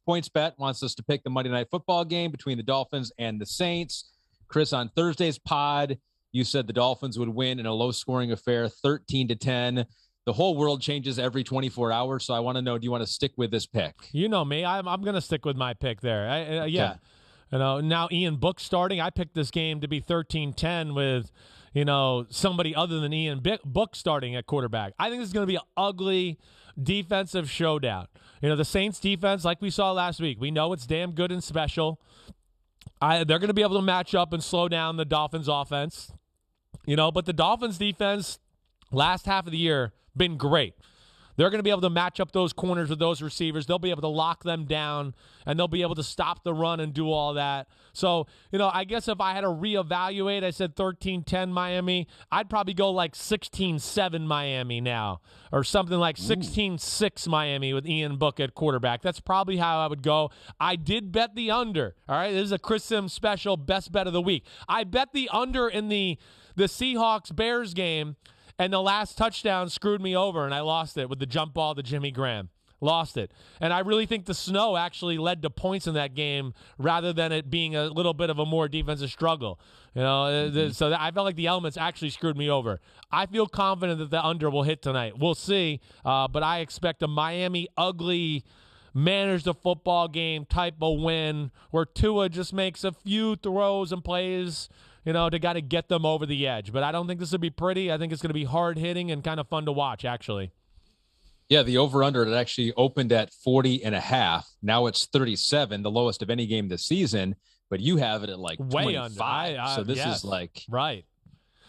PointsBet wants us to pick the Monday Night Football game between the Dolphins and the Saints. Chris, on Thursday's pod, you said the Dolphins would win in a low-scoring affair, 13-10. The whole world changes every 24 hours, so I want to know, do you want to stick with this pick? You know me. I'm going to stick with my pick there. Yeah. Okay. You know, now Ian Book starting. I picked this game to be 13-10 with, somebody other than Ian Book starting at quarterback. I think this is going to be an ugly defensive showdown. The Saints defense, like we saw last week, we know it's damn good and special. They're going to be able to match up and slow down the Dolphins offense. But the Dolphins defense last half of the year been great. They're going to be able to match up those corners with those receivers. They'll be able to lock them down, and they'll be able to stop the run and do all that. So, I guess if I had to reevaluate, I said 13-10 Miami. I'd probably go like 16-7 Miami now, or something like 16-6 Miami with Ian Book at quarterback. That's probably how I would go. I did bet the under. All right, this is a Chris Simms special best bet of the week. I bet the under in the Seahawks-Bears game, and the last touchdown screwed me over, and I lost it with the jump ball to Jimmy Graham. Lost it. And I really think the snow actually led to points in that game rather than it being a little bit of a more defensive struggle. So I felt like the elements actually screwed me over. I feel confident that the under will hit tonight. We'll see. But I expect a Miami ugly manage the football game type of win where Tua just makes a few throws and plays to got to get them over the edge. But I don't think this will be pretty. I think it's going to be hard-hitting and kind of fun to watch, actually. Yeah, the over-under, it actually opened at 40.5. Now it's 37, the lowest of any game this season. But you have it at like way 25. Under. So this is like... Right.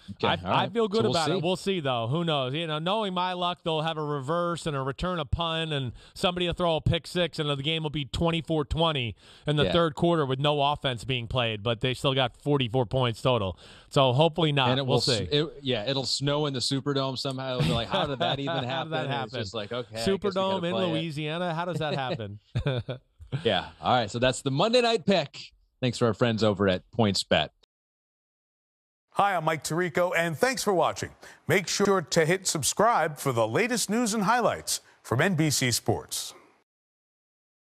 Okay, I feel good about it. We'll see, though. Who knows? Knowing my luck, they'll have a reverse and a return a punt, and somebody will throw a pick six, and the game will be 24-20 in the third quarter with no offense being played, but they still got 44 points total. So hopefully not. And we'll see. It'll snow in the Superdome somehow. They're like, how did that even happen? How did that happen? It's just like, okay. Superdome in Louisiana? How does that happen? Yeah. All right. So that's the Monday night pick. Thanks to our friends over at PointsBet. Hi, I'm Mike Tirico, and thanks for watching. Make sure to hit subscribe for the latest news and highlights from NBC Sports.